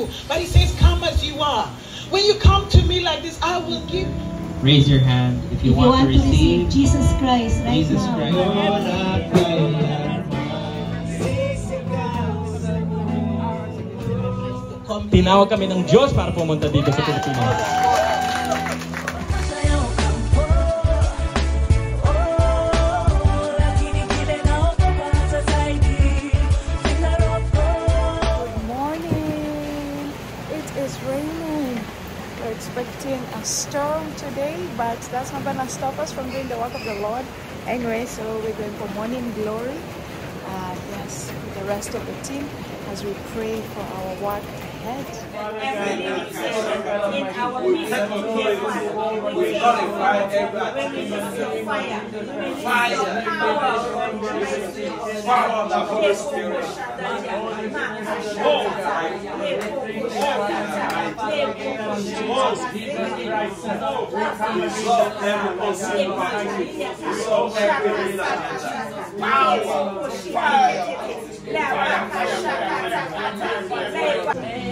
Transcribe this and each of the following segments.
you. But he says, come as you are. When you come to me like this, I will give. Raise your hand if you want to receive Jesus Christ right Jesus now. Christ. Tinawag kami ng Diyos para pumunta dito sa Pilipinas. Expecting a storm today, but that's not gonna stop us from doing the work of the Lord. Anyway, so we're going for morning glory. Yes, with the rest of the team as we pray for our work ahead.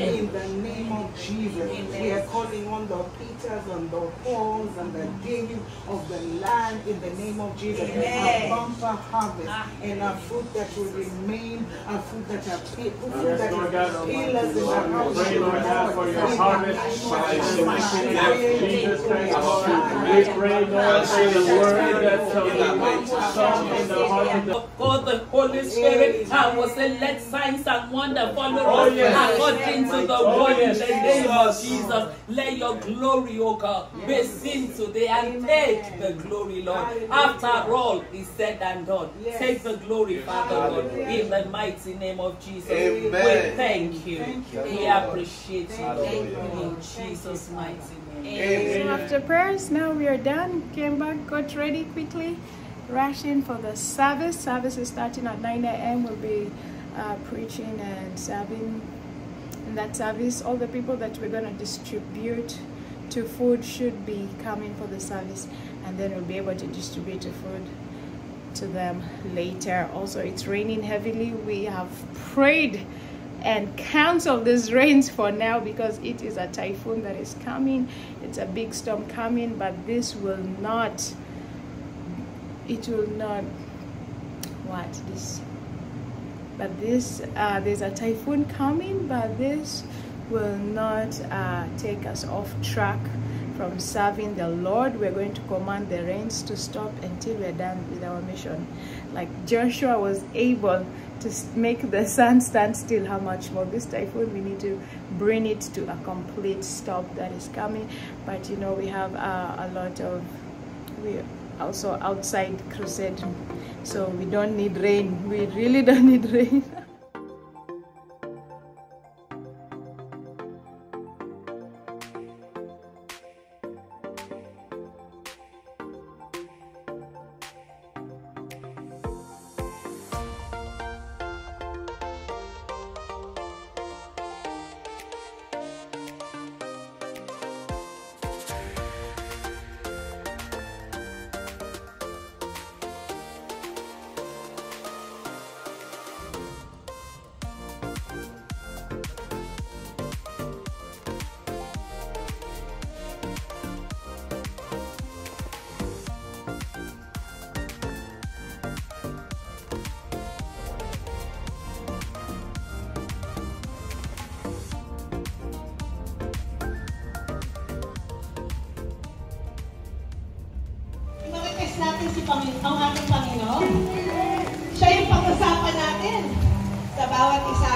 In the name of Jesus, we are calling on the Peters and the Pauls and the David of the land in the name of Jesus. A bumper harvest and a fruit that will remain, a fruit that are people, fruit that is pillars in the house. Pray, Lord God, for your harvest. Jesus Christ, Lord. We pray, Lord, for the word that shall be sown in the heart of the God, the Holy Spirit, I will say, let signs and wonder follow us according to the word in the name of Jesus. Let your glory, O God, be seen today and take the glory, Lord. After all is said and done, take the glory, Father, Lord, in the mighty name of Jesus. We thank you. We appreciate you in Jesus' mighty name. So after prayers, now we are done. Came back, got ready quickly, rushed in for the service. Service is starting at 9 a.m. We'll be preaching and serving in that service. All the people that we're going to distribute to food should be coming for the service, and then we'll be able to distribute the food to them later. Also, it's raining heavily. We have prayed and canceled these rains for now because it is a typhoon that is coming. It's a big storm coming, but this will not, it will not, what this, but this, there's a typhoon coming, but this will not take us off track from serving the Lord. We're going to command the rains to stop until we're done with our mission. Like Joshua was able to make the sun stand still, how much more this typhoon, we need to bring it to a complete stop that is coming. But you know, we have a lot of, we also outside crusade, so we don't need rain. We really don't need rain. Natin si ang ating Panginoon. Siya yung pag-usapan natin sa bawat isa.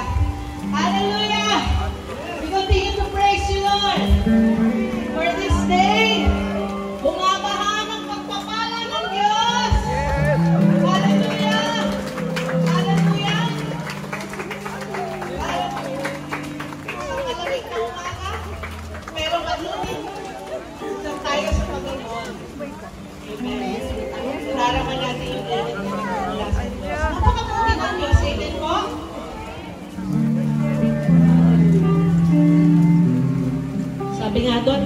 Hallelujah! We continue to praise you, Lord, for this day. Bumabaha ng pagpapala ng Diyos. Hallelujah! Hallelujah! Sa malamig na umaga, pero malunin na tayo sa Panginoon. Amen. Naraman natin yung galit ng Diyos. Napakabuti ng Diyos. Amen po? Sabi nga doon,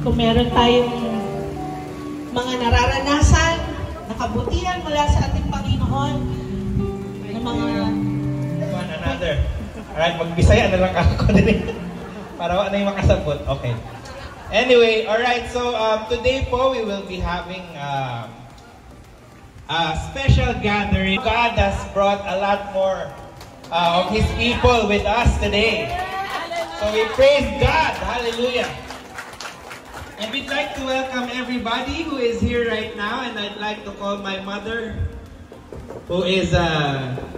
kung meron tayong mga nararanasan, nakabutihan mula sa ating Panginoon, ng mga... One another. Alright, mag-Bisaya na lang ako din. Para wala na yung makasabot. Okay. Anyway, alright. So, today po, we will be having a special gathering. God has brought a lot more of His people with us today. So, we praise God. Hallelujah. And we'd like to welcome everybody who is here right now. And I'd like to call my mother, who is,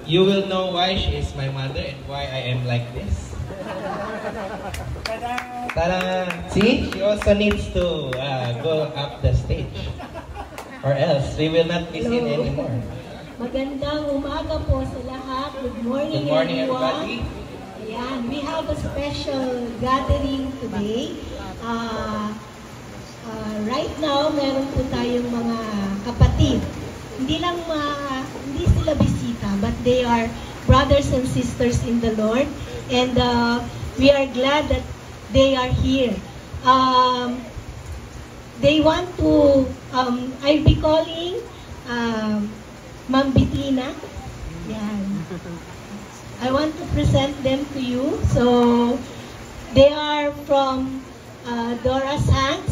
you will know why she is my mother and why I am like this. Ta-da! See? She also needs to go up the stage. Or else, we will not be seen anymore. Magandang umaga po sa lahat. Good morning, everybody. Ayan, we have a special gathering today. Right now, meron po tayong mga kapatid. Hindi sila bisita, but they are brothers and sisters in the Lord. And we are glad that they are here. They want to, I'll be calling Ma'am Bettina. Yan. I want to present them to you. So, they are from Dora's Hands.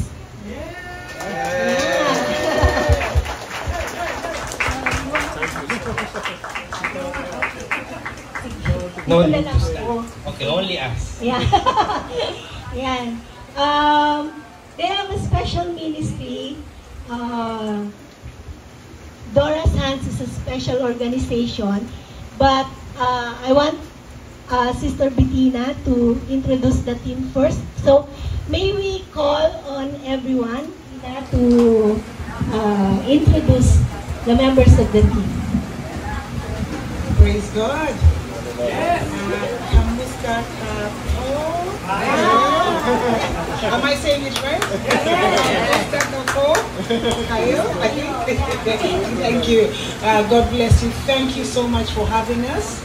No, okay, only us. Yeah. Yan. They have a special ministry. Dora's Hands is a special organization, but I want Sister Bettina to introduce the team first. So, may we call on everyone to introduce the members of the team. Praise God. Can we start? Am I saying it right? Thank you. God bless you. Thank you so much for having us.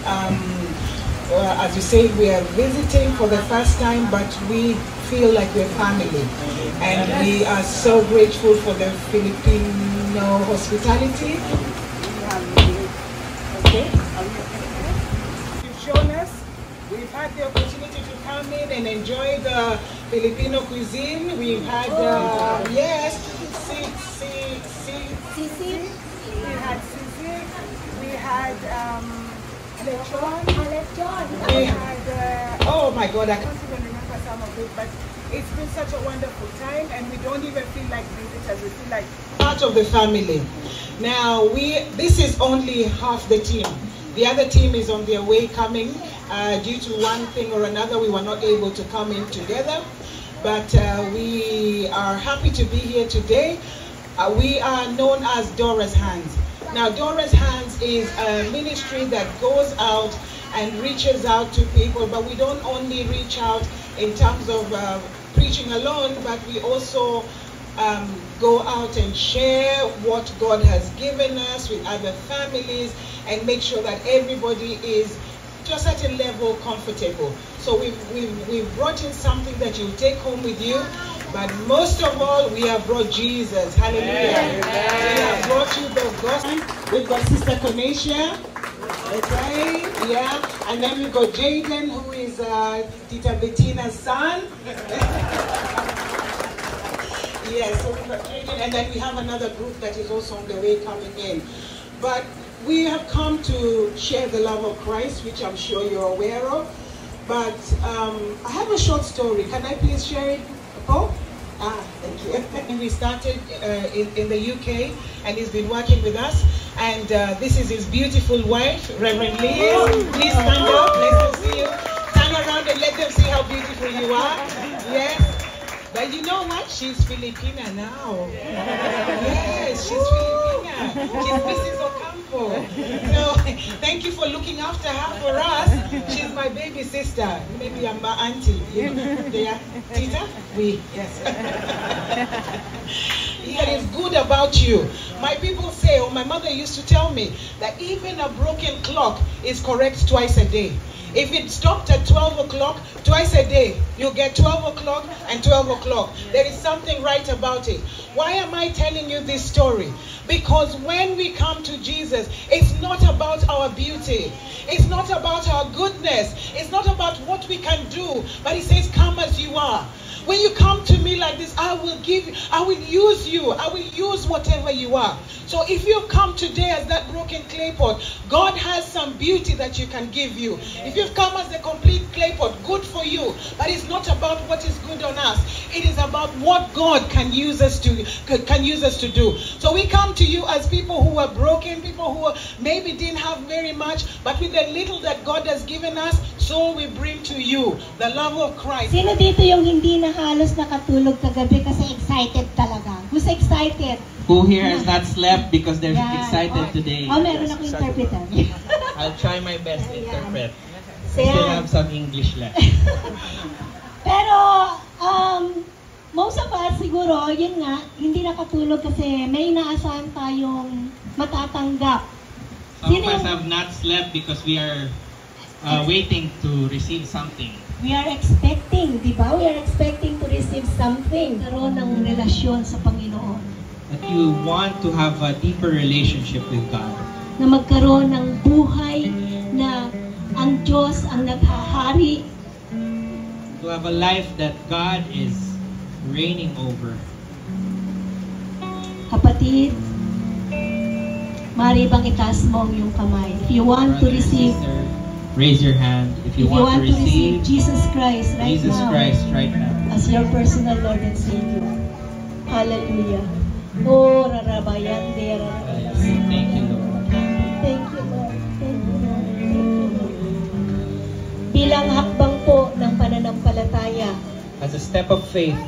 As you say, we are visiting for the first time, but we feel like we're family. And we are so grateful for the Filipino hospitality. Okay. You've shown us. We've had the opportunity to come in and enjoy the Filipino cuisine. We've had, yes, Sisig. We had sisig. We had lechon. We had, oh my God, I can't even remember some of it, but it's been such a wonderful time, and we don't even feel like visitors. We feel like part of the family. Now, this is only half the team. The other team is on their way coming. Due to one thing or another, we were not able to come in together. But we are happy to be here today. We are known as Dora's Hands. Now, Dora's Hands is a ministry that goes out and reaches out to people, but we don't only reach out in terms of preaching alone, but we also go out and share what God has given us with other families and make sure that everybody is to a certain level comfortable. So we've brought in something that you take home with you, but most of all, we have brought Jesus. Hallelujah. Yeah. We have brought you the gospel. We've got Sister Konesha. Okay, yeah. And then we've got Jaden, who is Tita Bettina's son. Yes, so we've got Jaden, and then we have another group that is also on the way coming in. But we have come to share the love of Christ, which I'm sure you're aware of. But I have a short story. Can I please share it, Paul? Thank you. And we started in the UK, and he's been working with us. And this is his beautiful wife, Reverend Liz. Please stand up. Let them see you. Turn around and let them see how beautiful you are. Yes. But you know what? She's Filipina now. Yes, she's Filipina. She's Mrs. Ocampo. So, thank you for looking after her for us. She's my baby sister. Maybe I'm my auntie. You know, they are Tita? We, yes. What is good about you? My people say, or my mother used to tell me, that even a broken clock is correct twice a day. If it stopped at 12 o'clock, twice a day, you get 12 o'clock and 12 o'clock. There is something right about it. Why am I telling you this story? Because when we come to Jesus, it's not about our beauty. It's not about our goodness. It's not about what we can do. But he says, come as you are. When you come to me like this, I will give you, I will use you. I will use whatever you are. So if you come today as that broken clay pot, God has some beauty that you can give you. If you've come as a complete clay pot, good for you. But it's not about what is good on us. It is about what God can use us to do. So we come to you as people who are broken, people who maybe didn't have very much, but with the little that God has given us, so we bring to you the love of Christ. Sino dito yung hindi na halos nakatulog kagabi kasi excited talaga? Who's excited? Who here has not slept because they're excited today? Oh, meron akong interpreter. I'll try my best to interpret. So, I still have some English left. Pero, most of us siguro, yun nga, hindi nakatulog kasi may inaasahan tayong matatanggap. Some of us have not slept because we are waiting to receive something. We are expecting, di ba? We are expecting to receive something. Karoon ng relasyon sa Panginoon. That you want to have a deeper relationship with God. Na magkaroon ng buhay na ang Diyos ang naghahari. To have a life that God is reigning over. Kapatid, maaari bang itaas mo ang iyong kamay? If you want to receive, sister, raise your hand. If you want to receive Jesus Christ right now as your personal Lord and Savior. Hallelujah. Oh, rarabayan de rarabayan. Thank you, Lord. Thank you, Lord. Thank you, Lord. Thank you, Lord. Bilang hakbang po ng pananampalataya, As a step of faith,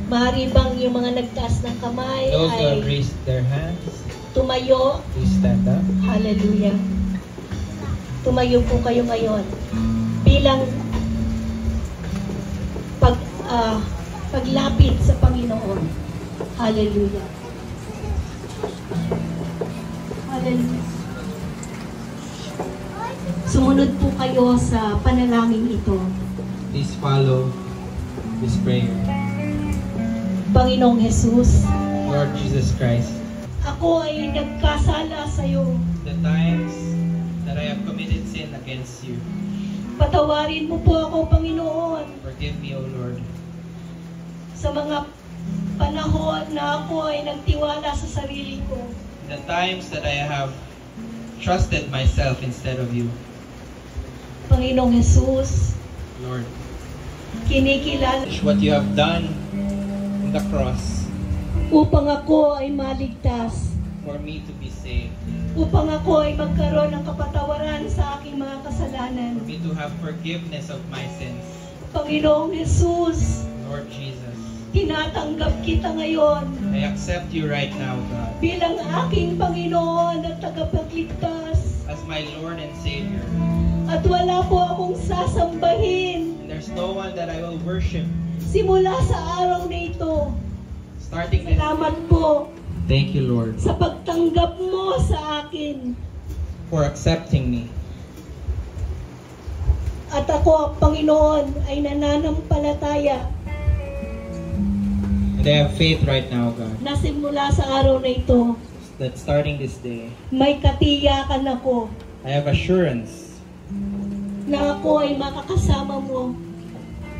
maaari bang yung mga nagtaas ng kamay those who ay have raised their hands, tumayo? please stand up. Hallelujah. Tumayo po kayo ngayon bilang paglapit sa Panginoon. Hallelujah. Hallelujah. Sumunod po kayo sa panalangin ito. Please follow this prayer. Panginoong Jesus, Lord Jesus Christ, ako ay nagkasala sa iyo. the times that I have committed sin against you, Patawarin mo po ako, Panginoon, forgive me, O Lord. sa mga panahon na ako ay nagtiwala sa sarili ko. The times that I have trusted myself instead of you, Panginoong Jesus, Lord. kinikilala What you have done on the cross upang ako ay maligtas, for me to be saved, upang ako ay magkaroon ng kapatawaran sa aking mga kasalanan. for me to have forgiveness of my sins. Panginoong Jesus, Lord Jesus, tinatanggap kita ngayon I accept you right now, God, bilang aking Panginoon at tagapagligtas. as my Lord and Savior. At wala po akong sasambahin And there's no one that I will worship simula sa araw na ito. starting this. Salamat po Thank you, Lord, sa pagtanggap mo sa akin. for accepting me. At ako, Panginoon, ay nananampalataya And I have faith right now, God, na simula sa araw na ito, that starting this day, may katiyakan ako I have assurance na ako ay makakasama mo.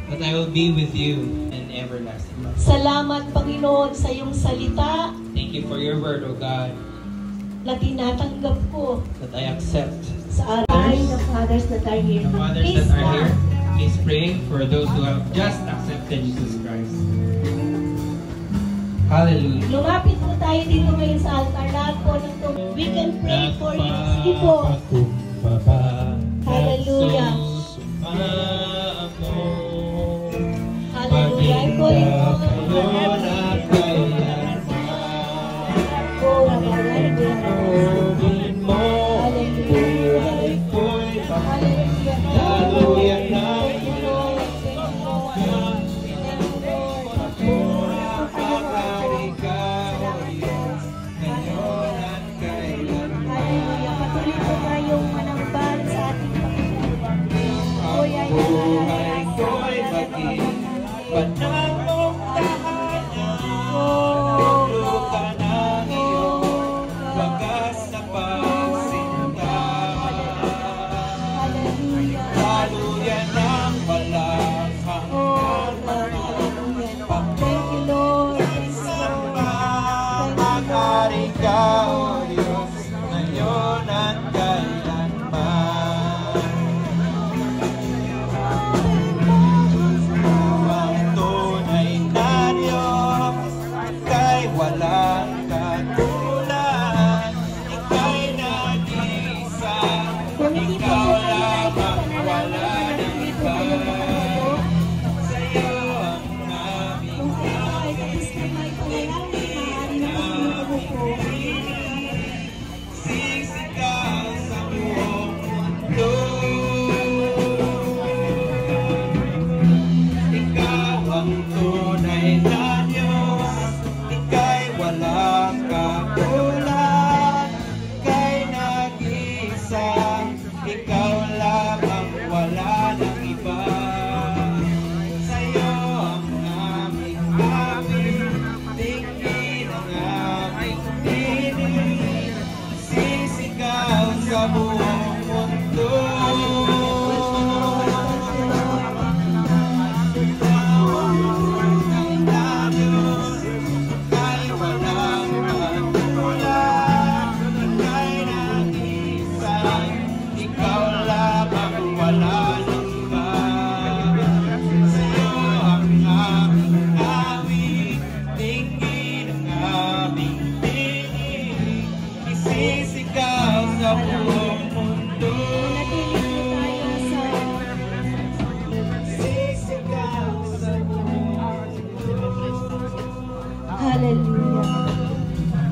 that I will be with you in everlasting life. Salamat, Panginoon, sa iyong salita Thank you for your word, O God, na tinatanggap ko that I accept. sa araw ng fathers that are here. The fathers Please that are here, stand. please pray for those who have just accepted Jesus Christ. Hallelujah. Lumapit po tayo dito ngayon sa altar. Lahat po ng we can pray for you. Sige po. Hallelujah. Hallelujah. I'm calling Patuloy po tayong manambal sa ating Panginoon. Panamong tahanan, luka ng iyong wagas na pagsinta. Hallelujah ng walang hanggan. Thank you, Lord. Mag-ari ka, O Diyos, ngayon at kailanman. Ang tunay na Diyos, ika'y walang katulad. Ika'y nag-iisa, ikaw lamang, wala ng iba. Sa'yo ang aming sisigaw sa buong mundo. Ikaw ang tunay na Diyos, ika'y walang katulad. Ika'y nag-iisa, ikaw lamang, wala ng iba. Sa'yo ang aming tingin, ang aming tinig, sisigaw sa buong mundo. Ikaw lamang, wala ng iba. Sa'yo ang aming awit, tingin ang aming tinig, isisigaw sa buong mundo. Sisigaw sa buong mundo. Hallelujah.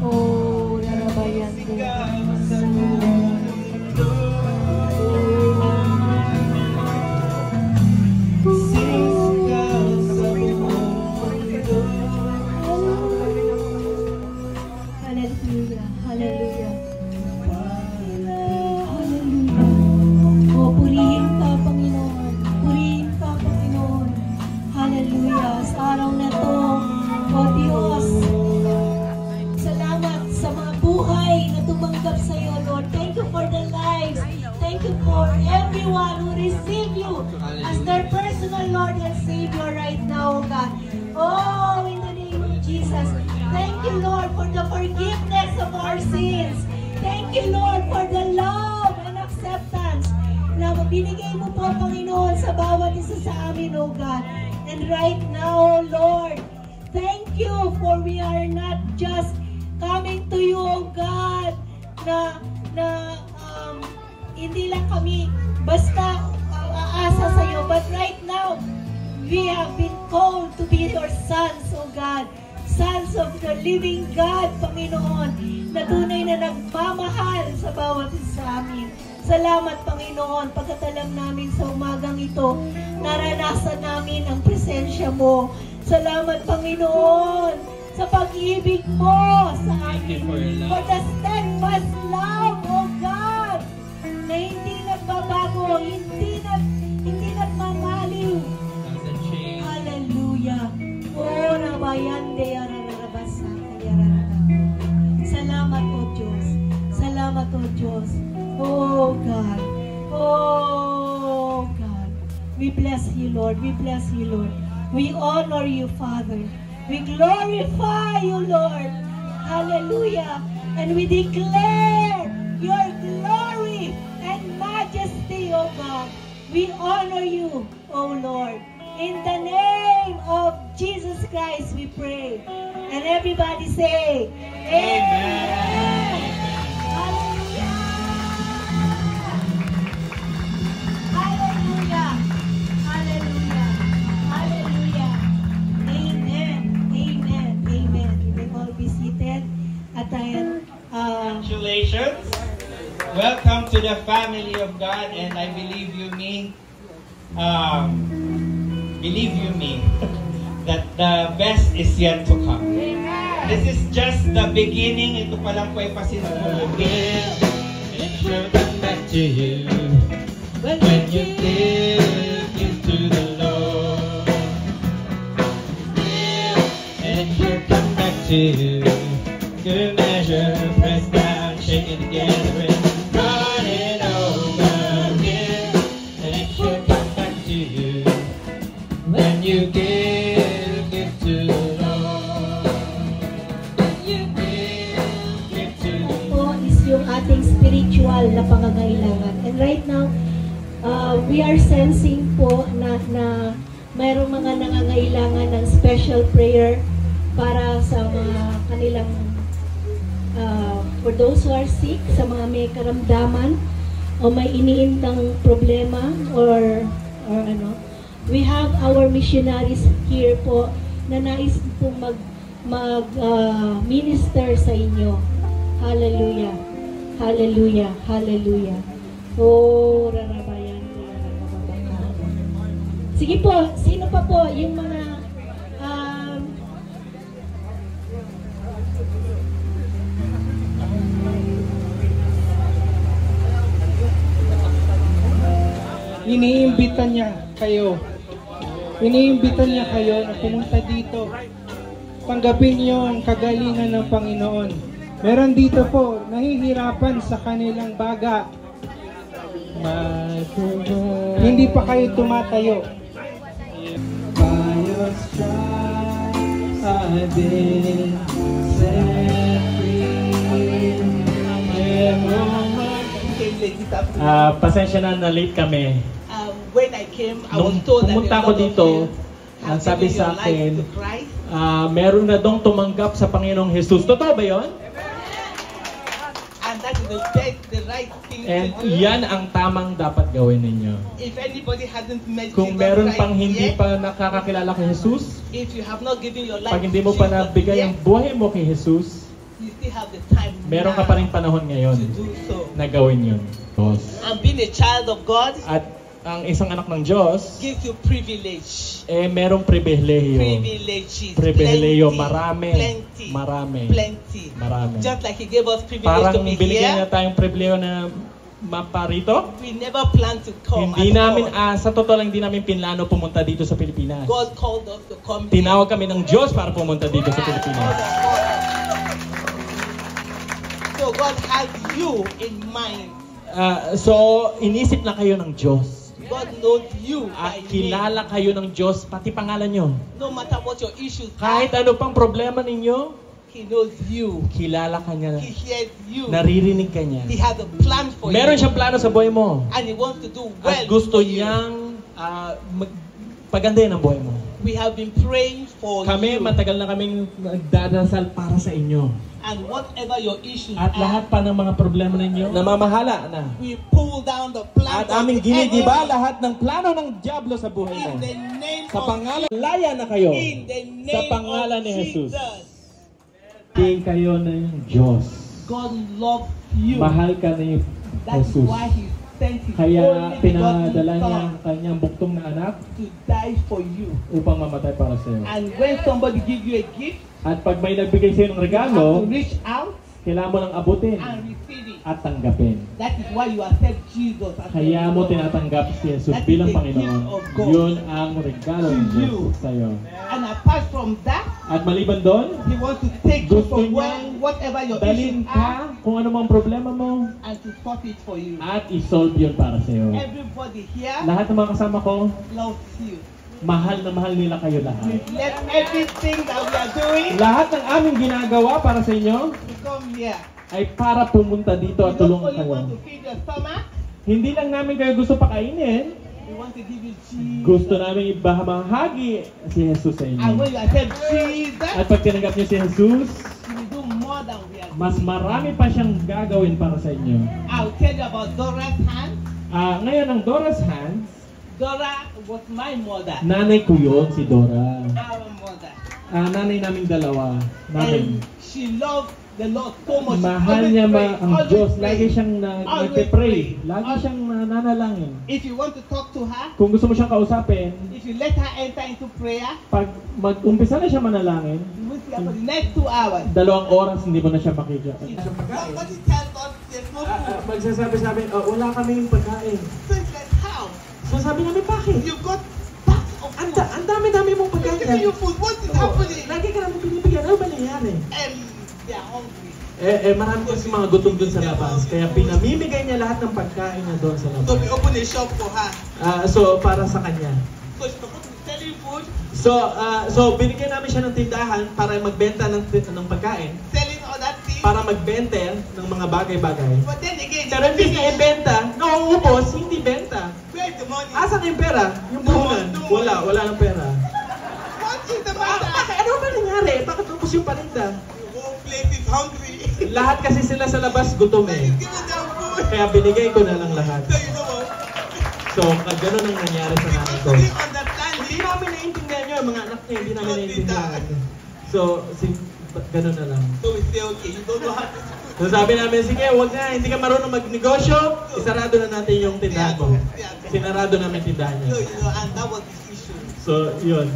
Oh, narabayan din. Sisigaw sa buong mundo. Sisigaw sa buong mundo. Hallelujah. Hallelujah. Hallelujah. Oh, purihin ka, Panginoon. Purihin ka, Panginoon. Hallelujah. Sa araw na to, oh Diyos, salamat sa mga buhay na tumanggap sa iyo, Lord. Thank you for the lives. Thank you for everyone who receive you as their personal Lord and Savior right now, God. Oh, in the name of Jesus. Thank you, Lord, for the forgiveness of our sins. Thank you, Lord, for the love and acceptance na binigay mo po, Panginoon, sa bawat isa sa amin, oh God. And right now, oh Lord, thank you for we are not just coming to you, oh God, na hindi lang kami basta aasa sa iyo, but right now, we have been called to be your sons, oh God. Sons of the living God, Panginoon, na tunay na nagmamahal sa bawat isa sa amin. Salamat, Pagkatapos, pagkatalam namin sa umagang ito, naranasan namin ang presensya mo. Salamat, Panginoon, sa pag-ibig mo sa amin. For the steadfast love, oh God, na hindi nagbabago, hindi nagmamaliw. Hallelujah. Oh, nabayande, ararabasa, salamat, O Diyos. Salamat, O Diyos. Oh God. Oh God. We bless you, Lord. We bless you, Lord. We honor you, Father. We glorify you, Lord. Hallelujah. And we declare your glory and majesty, O God. We honor you, O Lord. In the name of Jesus Christ, we pray. And everybody say, Amen. Hallelujah. Hallelujah. Hallelujah. Hallelujah. Amen. Amen. Amen. You may all be seated. At congratulations. Welcome to the family of God, and I believe you mean that the best is yet to come. This is just the beginning. Ito pa lang po ay pasinubugin. It should come back to you when you give to the Lord. to you. Good measure, pressed down, shaken together, and running over again. And it should come back to you when you give to the Lord. When you give to the Lord. Ito is yung ating spiritual na pangangailangan. And right now, we are sensing po na mayroong mga nangangailangan ng special prayer para sa mga kanilang for those who are sick, sa mga may karamdaman o may iniintang problema or ano. We have our missionaries here po na nais po minister sa inyo. Hallelujah. Hallelujah. Hallelujah. Oh, rarabayan. Sige po, sino pa po yung mga iniimbita niya kayo na pumunta dito. Tanggapin niyo ang kagalingan ng Panginoon. Meron dito po nahihirapan sa kanilang baga. Hindi pa kayo tumatayo. By your stripes I've been set free. Pasensya na late kami. When I came, I Nung was told that pumunta ako dito, ang sabi sa akin, meron na dong tumanggap sa Panginoong Jesus. Totoo ba yun? and that is the right thing And to do. yan ang tamang dapat gawin ninyo. If anybody hasn't met Kung Jesus meron Christ pang hindi yet, pa nakakakilala kay Jesus, if you have not given your life pag hindi to mo pa Jesus nabigay ang yet, buhay mo kay Jesus, you still have the time meron ka now pa rin panahon ngayon to do so. na gawin yun. And being a child of God At ang isang anak ng Diyos, gives you privilege. merong pribilehiyo. Privileges. Pribilehiyo, Plenty. marami. Plenty. Marami. Just like He gave us privilege Parang to be binigyan here, na tayong pribilehiyo na maparito. we never planned to come. Hindi at namin, all. sa totoo lang, hindi namin pinlano pumunta dito sa Pilipinas. God called us to come here. Tinawag kami ng Diyos para pumunta dito sa Pilipinas. So God has you in mind. So, inisip na kayo ng Diyos. God knows you At by kilala kayo ng Diyos, pati pangalan nyo. name. No matter what your issues Kahit are, ano pang problema ninyo, He knows you. kilala ka niya. He hears you. Naririnig ka niya. He has a plan for Meron you. siyang plano sa buhay mo. And He wants to do well At gusto for you. niyang pagandahin ang buhay mo. We have been praying for Kami, you. matagal na kaming nagdadasal para sa inyo. And whatever your issues At are, lahat pa ng mga problema ninyo, namamahala na. we pull down the plans At aming of the ginigiba enemy. lahat ng plano ng Diablo sa buhay In mo. the name Sa of pangalan, laya na kayo. In the name Sa pangalan of ni Jesus. Jesus. Tingin kayo ng Diyos. God loves you. Mahal ka ni That's Jesus. why He sent His Kaya only pinadala begotten niya Son ang kanyang buktong na anak to die for you. upang mamatay para sa iyo. And when somebody gives you a gift, At pag may nagbigay sa iyo ng you have regalo, to reach out kailangan mo nang abutin and receive it. at tanggapin. That is why you accept Jesus as Kaya your mo Lord. tinatanggap si Jesus That is bilang the Panginoon. gift of God. Yun ang regalo ng To you. Diyos sa iyo. And apart from that, At maliban doon, He wants to take you gusto from niyang whatever your dalhin issues are ka kung ano mang problema mo and to sort it for you. at isolve yun para sa iyo. Everybody here Lahat ng mga kasama ko, loves you. mahal na mahal nila kayo lahat. We've left everything that we are doing Lahat ng aming ginagawa para sa inyo to come here. ay para pumunta dito We at don't tulungan only kayo. want to feed your stomach, Hindi lang namin kayo gusto pakainin, we want to give you Jesus. gusto namin ibahagi si Jesus sa And inyo. when you accept Jesus, At pag tinanggap niyo si Jesus, you will do more than we are mas doing. marami pa siyang gagawin para sa inyo. I'll tell you about Dora's hand. Ngayon ang Dora's Hands, Dora was my mother, nanay ko yun, si Dora. our mother. Nanay naming dalawa. Namin. And she loved the Lord so much. Mahal niya ang always Diyos. pray. Lagi siyang Always nagpe-pray. pray. Lagi siyang nanalangin. If you want to talk to her, Kung gusto mo siyang kausapin, if you let her enter into prayer, pag mag-umpisa na siya manalangin, you will see her for the next 2 hours. 2 oras hindi mo na siya makikita. Somebody tell God there's no food. Magsasabi, wala kaming pagkain. So it's like, how? So sabi namin, bakit? You got packs of food. Ang dami-dami mong We're pagkain. giving you food. What is happening? Lagi ka namin pinipigyan. Ano ba nangyari? marami kasi mga gutom dun sa labas. Kaya pinamimigay niya lahat ng pagkain niya doon sa labas. So we open a shop for her. So, para sa kanya. So she's supposed to be selling food, So binigyan namin siya ng tindahan para magbenta ng pagkain. selling other things. Para magbenta ng mga bagay-bagay. But then again, Pero imbis na ibenta, nauubos, hindi benta. where is the money? Asan yung pera? Yung puhunan? Wala ng pera. What is the matter? Ano ba nangyari? Bakit ubos yung paninda? The whole place is hungry. Lahat kasi sila sa labas gutom eh. Give them food. Kaya binigay ko na lang lahat. So you know what? So, ganun ang nangyari sa nanay ko. We understand Hindi it. namin naiintindihan yun, mga anak niya, hindi namin naiintindihan. So, ganun na lang. So we say, okay, you don't know how to So sabi namin, sige, wag na, hindi ka marunong magnegosyo, isarado na natin yung tindahan mo. Sinarado namin tindahan So, niya. you know, and that was the issue. So, yun.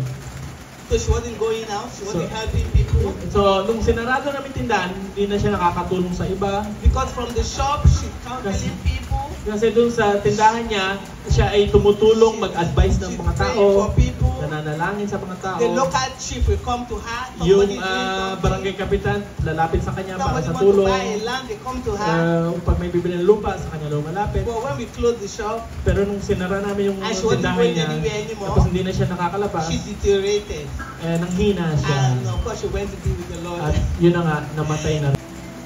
So she wasn't going out, she wasn't So- helping people. So, nung sinarado namin tindahan, hindi na siya nakakatulong sa iba. Because from the shop, she's counseling people. Kasi dun sa tindahan niya, siya ay tumutulong mag-advise ng She's mga praying tao, for people. nananalangin sa mga tao. The local chief will come to her. Yung Somebody doing something. barangay kapitan, lalapit sa kanya para Somebody sa want to tulong. buy a land, they come to her. Pag may bibili ng lupa, sa kanya lumalapit. But when we close the shop, Pero nung sinara namin yung And she wasn't tindahan going niya, anywhere anymore. tapos hindi na siya nakakalabas, she deteriorated. nanghina siya. And of course, she went to be with the Lord. At yun na nga, namatay na.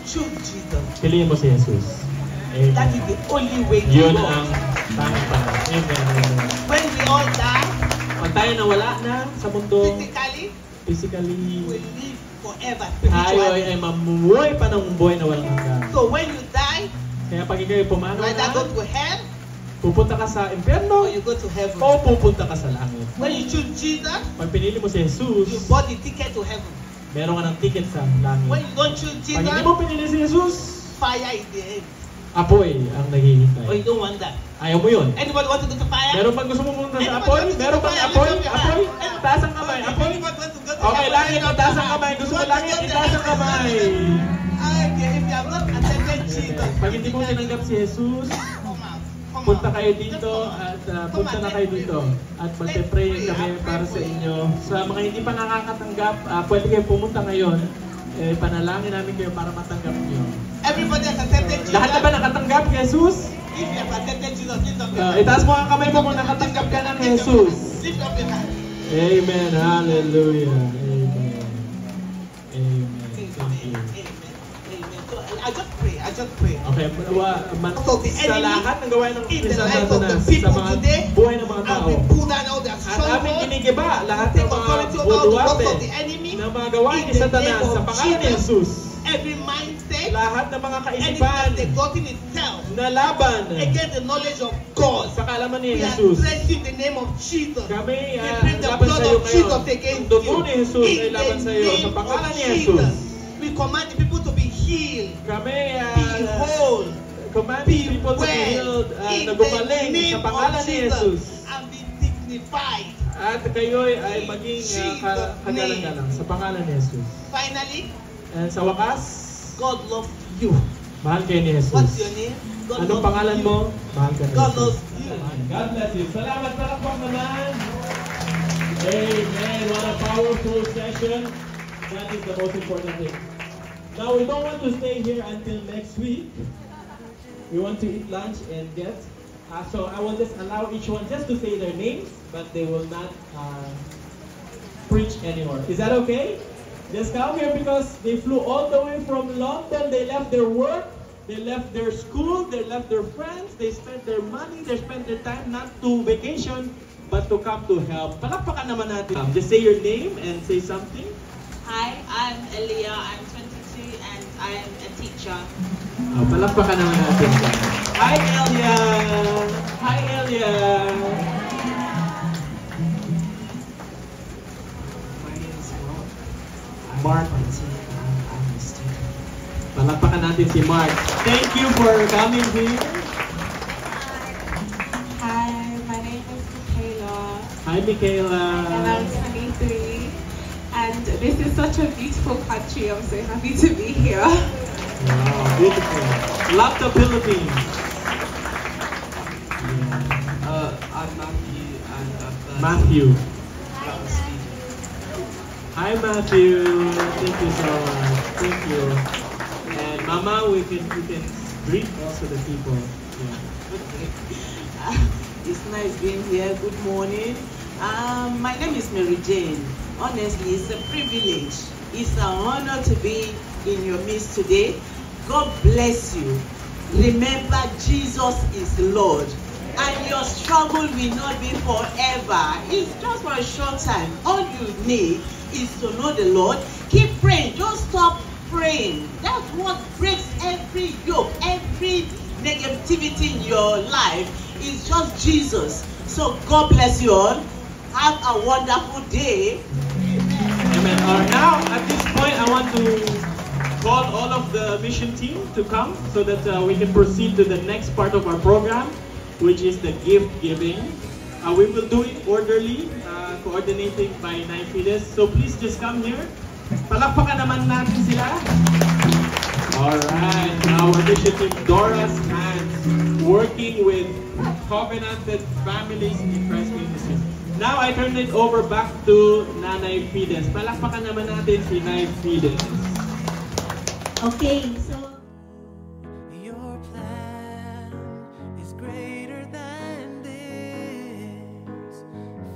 Choose Jesus. Piliin mo si Jesus. Amen. That is the only way to Yun go. ang tamang panahon. Amen. Amen. When we all die, Pag tayo nawala na sa mundo, physically, physically, we live forever tayo spiritually. ay mamuhay pa ng buhay na walang hanggan. So when you die, Kaya pag ikaw ay pumanaw you either go na, to hell pupunta ka sa or impyerno you go to heaven. o pupunta ka sa langit. When you choose Jesus, Pag pinili mo si you Jesus, bought the ticket to heaven. meron ka ng ticket sa langit. When you don't choose Pag hindi Jesus, mo pinili si Jesus, fire is the end. apoy ang Or naghihintay. you don't want that. Ayaw mo yun. Anybody want to go to fire? Meron bang gusto mo pumunta sa apoy? Meron bang apoy? Apoy? Taas ang kamay. Apoy? Anybody want to go to Okay, heaven? langit, itaas ang kamay. Gusto mo langit, itaas ang kamay. Okay, if you have not accepted Jesus, Pag hindi mo tinanggap si Jesus, come out. Come punta out. kayo dito at punta na kayo dito. At magpe-pray kami para sa inyo. Sa mga hindi pa nakakatanggap, pwede kayo pumunta ngayon. Panalangin namin kayo para matanggap nyo. Everybody has accepted Jesus. Lahat na ba nakatanggap kay Jesus? If you have accepted Jesus, lift up your hand. Itaas mo ang kamay mo kung nakatanggap ka ng Jesus. Lift up your hand. Amen. Hallelujah. Amen. Amen. Thank you. Amen. So I just pray. Okay, sa lahat ng gawain ng In the Isa lives of the Satanas, people sa mga today, buhay ng mga and tao, we pull down all their at aming strongholds, ginigiba lahat ng take mga authority over all the works buluwate of the enemy, ng mga gawain in ni the Satanas name sa of pangalan ni Jesus. Jesus. Every mindset, Lahat ng mga anything kaisipan that's exalting itself na laban against the knowledge of God, sa kaalaman ni we are Jesus. stretching the name of Jesus. Kami We bring the laban blood sa iyo of Jesus ngayon. against Ang dugo you. ni Jesus ay In laban sa the iyo sa name pangalan of ni Jesus. Jesus, we command the people to be healed, Kami be whole, command be people to be well, healed in na the gumaling sa name pangalan of ni Jesus, Jesus. and be dignified. At kayo ay maging kagalang-galang sa pangalan ni Jesus. Finally, And sa wakas, God loves you. mahal kayo ni Jesus. What's your name? God Anong loves pangalan you. mo? Mahal ka ni God Jesus. loves you. God bless you. Salamat sa lakbang naman. Amen. What a powerful session. That is the most important thing. Now, we don't want to stay here until next week. We want to eat lunch and get. So I will just allow each one just to say their names, but they will not preach anymore. Is that okay? Just come here because they flew all the way from London. They left their work, they left their school, they left their friends, they spent their money, they spent their time not to vacation, but to come to help. Palakpakan naman natin. Just say your name and say something. Hi, I'm Elia. I'm 22 and I'm a teacher. Palakpakan naman natin. Hi, Elia! Hi, Elia! Mark. Palakpakan natin si Mark. Thank you for coming here. Hi, my name is Michaela. Hi, Michaela. And I'm 23. And this is such a beautiful country. I'm so happy to be here. Wow, beautiful. Love the Philippines. I'm Matthew and I'm Matthew. Hi, Matthew. Thank you so much. Thank you. And Mama, we can greet also the people. It's nice being here. Good morning. My name is Mary Jane. Honestly, it's a privilege. It's an honor to be in your midst today. God bless you. Remember, Jesus is Lord. And your struggle will not be forever. It's just for a short time. All you need is to know the Lord. Keep praying. Don't stop praying. That's what breaks every yoke, every negativity in your life. It's just Jesus. So God bless you all. Have a wonderful day. Amen. Now, at this point, I want to call all of the mission team to come so that we can proceed to the next part of our program, which is the gift giving. We will do it orderly, coordinating by Naifides. So please just come here. Palakpakan naman natin sila. Alright, our mission team, Dora's Hands, working with covenanted families in Christ Ministries. Now I turn it over back to Nanay Fides. Palakpakan naman natin si Nanay Fides. Okay, so your plan is greater than this,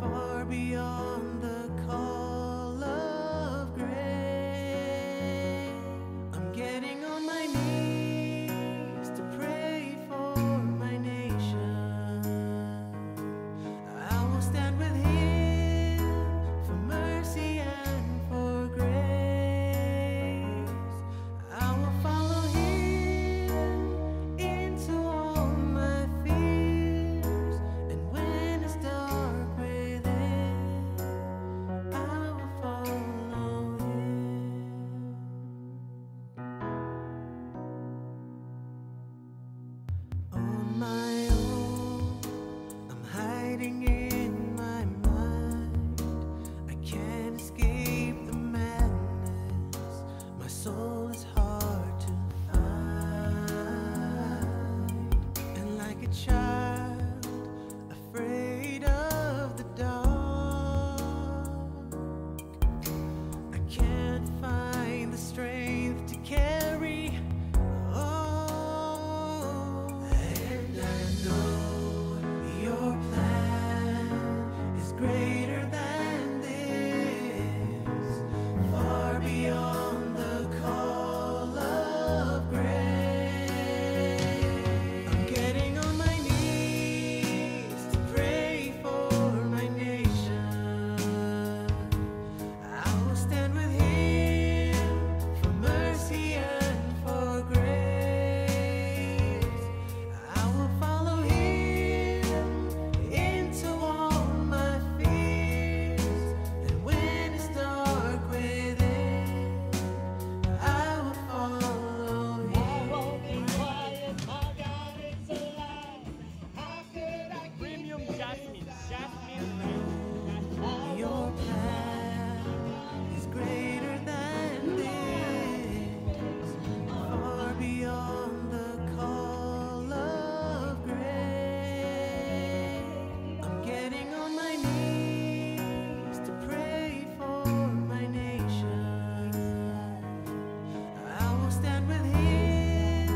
far beyond the call of grace. I'm getting on my knees to pray for my nation. I will stand with him for mercy and for grace. I will follow him into all my fears, and when it's dark within, I will follow him. On my own, I'm hiding in my mind. I can't escape the madness. My soul is hard to find. And like a child, afraid of the dark, I can't find the strength to carry on. And I know your plan is greater than this, far beyond the call of grace. I'm getting on my knees to pray for my nation. I will stand with him for mercy and for grace. I will follow him into all my fears, and when it's dark within, I will follow him. Premium Jasmine. Your plan is greater than this, far beyond the call of grace. I'm getting on my knees to pray for my nation. I will stand with him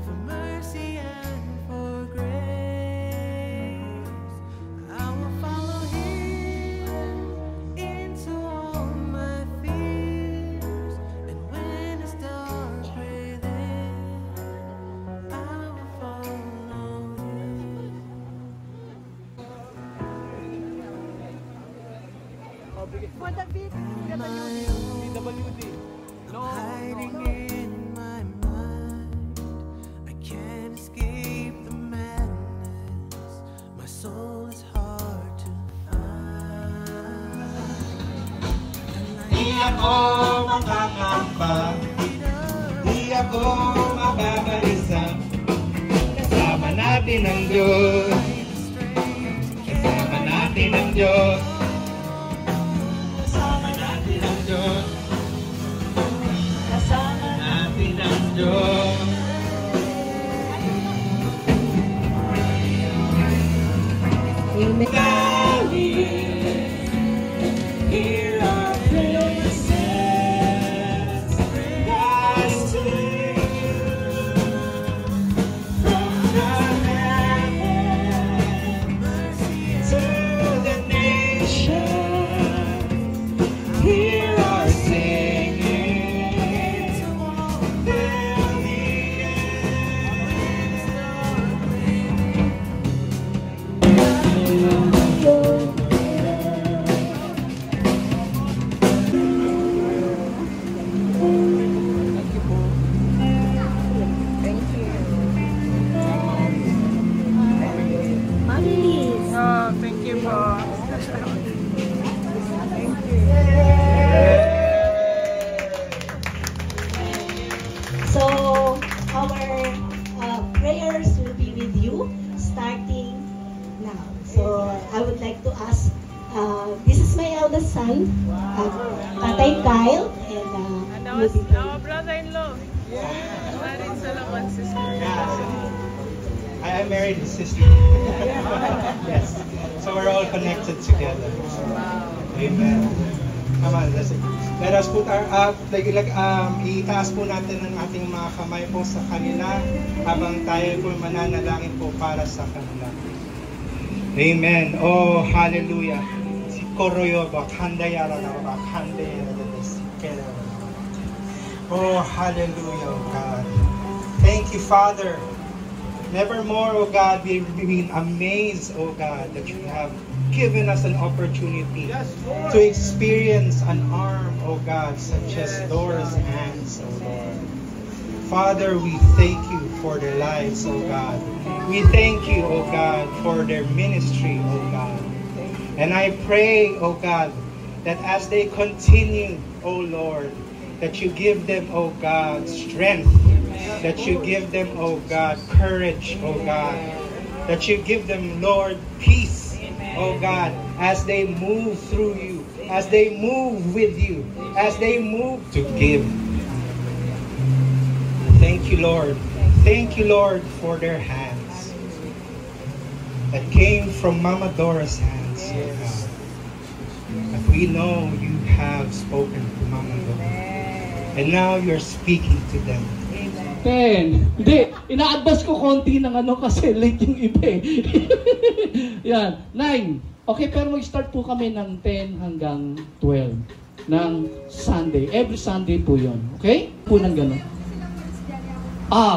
for mercy and for grace. I will follow him into all my fears, and when it's dark within, I will follow him. Hiding in my mind, I can't escape the madness. My soul is hard to find. Di ako makakamba, di ako mababalisa. Kasama natin ang Diyos, kasama natin ang Diyos, kasama natin ang Diyos, kasama natin ang Diyos. Hear our praises, rise to son, Tatay Kyle, And and we'll be our brother-in-law. Married Solomon's sister. I married his sister. Yes. So we're all connected together. Amen. Come on, let us put our itaas po natin ang ating mga kamay po sa kanila habang tayo po mananalangin po para sa kanila. Amen. Oh, hallelujah. Oh, hallelujah, oh God. Thank you, Father. Nevermore, oh God, we've been amazed, oh God, that you have given us an opportunity to experience an arm, oh God, such as Dora's hands, oh Lord. Father, we thank you for their lives, oh God. We thank you, oh God, for their ministry, oh God. And I pray, oh God, that as they continue, oh Lord, that you give them, oh God, strength, that you give them, oh God, courage, oh God, that you give them, Lord, peace, oh God, as they move through you, as they move with you, as they move to give. Thank you, Lord. Thank you, Lord, for their hands that came from Mama Dora's hands, oh God. But we know you have spoken to Mama Dora, and now you're speaking to them. 10. Hindi, ina-advance ko konti ng kasi late yung iba eh. Yan. 9. Okay, pero mag-start po kami ng 10 hanggang 12 ng Sunday. Every Sunday po yun. Okay? Po ng gano'n.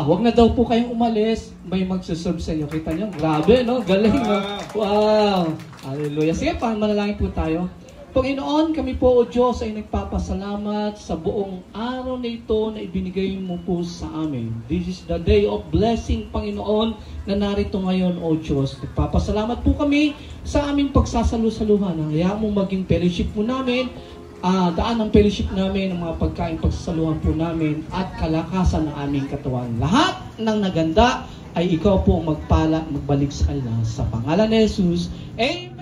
Wag na daw po kayong umalis. May magsaserve sa inyo. Kita nyo? Grabe, no? Galing, no? Wow! Hallelujah. Sige, manalangin po tayo. Panginoon, kami po, O Diyos, ay nagpapasalamat sa buong araw na ito na ibinigay mo po sa amin. This is the day of blessing, Panginoon, na narito ngayon, O Diyos. Nagpapasalamat po kami sa aming pagsasalu-saluhan. Hayaan mo maging fellowship po namin, daan ng fellowship namin, ang mga pagkain pagsasaluhan po namin, at kalakasan ng aming katawan. Lahat ng naganda ay ikaw po magpala, magbalik sa kanila. Sa pangalan ni Jesus, Amen.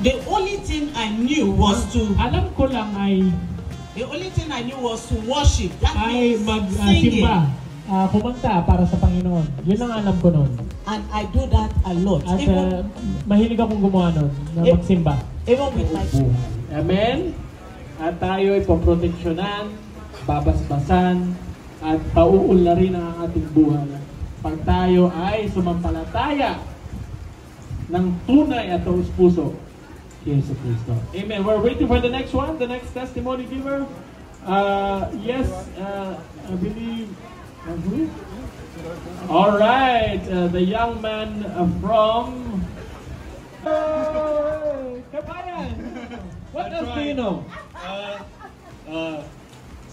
The only thing I knew was to alam ko lang ay the only thing I knew was to worship. That ay means magsimba, kumanta para sa Panginoon. Yun ang alam ko noon. And I do that a lot. At mahilig akong gumawa noon na magsimba. Even with my children. Amen. At tayo ay poproteksyonan, babasbasan, at pauularin ang ating buhay. Pag tayo ay sumampalataya ng tunay at taos puso, Jesus Cristo. Amen. We're waiting for the next one, the next testimony giver. Yes, I believe. All right, the young man from Kabayan. What else do you know?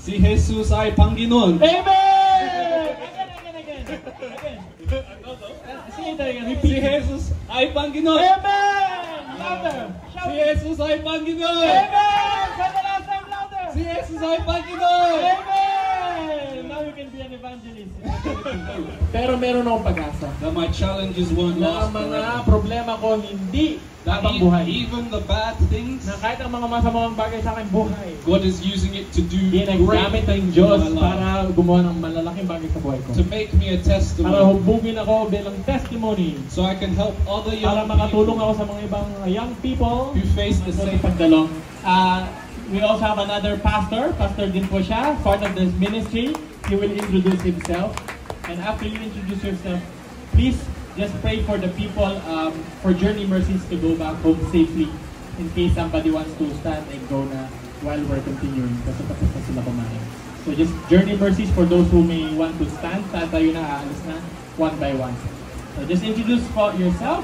Si Jesus ay Panginoon. Amen. Again. Si Jesus ay Panginoon. Amen. Louder. Si Jesus ay Panginoon. Amen. For the last time, louder. Si Jesus ay Panginoon. Amen. Now you can be an evangelist. Pero meron akong pag-asa. That my challenges won't last. Na ang mga problema ko hindi habang buhay. Even the bad things. Na kahit ang mga masamang bagay sa aking buhay. God is using it to do great things ng Diyos para gumawa ng malalaking bagay sa buhay ko. To make me a testimony. Para hubugin ako bilang testimony. So I can help other young para makatulong ako sa mga ibang young people who face the same pagdalo. We also have another pastor. Pastor din po siya, part of this ministry. He will introduce himself. And after you introduce yourself, please just pray for the people, for Journey Mercies to go back home safely in case somebody wants to stand and go na while we're continuing. Kasi tapos na sila kumain. So just Journey Mercies for those who may want to stand. Tayo na, aalis na, one by one. So just introduce yourself,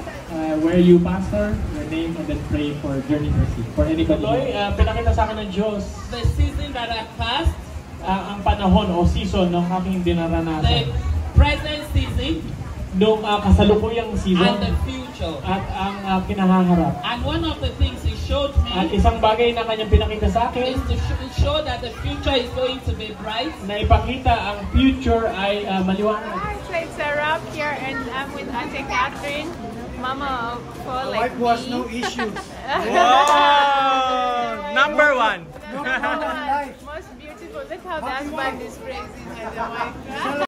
where you pastor, your name, and then pray for Journey Mercy. For anybody. Loy, pinakita sa akin ng Diyos. The season that I passed. Ang panahon o season ng aking dinaranasan. The present season. Nung kasalukuyang season. And the future future. At ang kinahaharap. And one of the things he showed At me isang bagay na kanyang pinakita sa akin, is to show that the future is going to be bright. na ipakita ang future ay maliwanag. Alright, so it's a wrap here, and I'm with Auntie Catherine, Mama of four like Wife was me. no issues. Wow! Number one. Most beautiful. Look how that husband is praising her. The wife.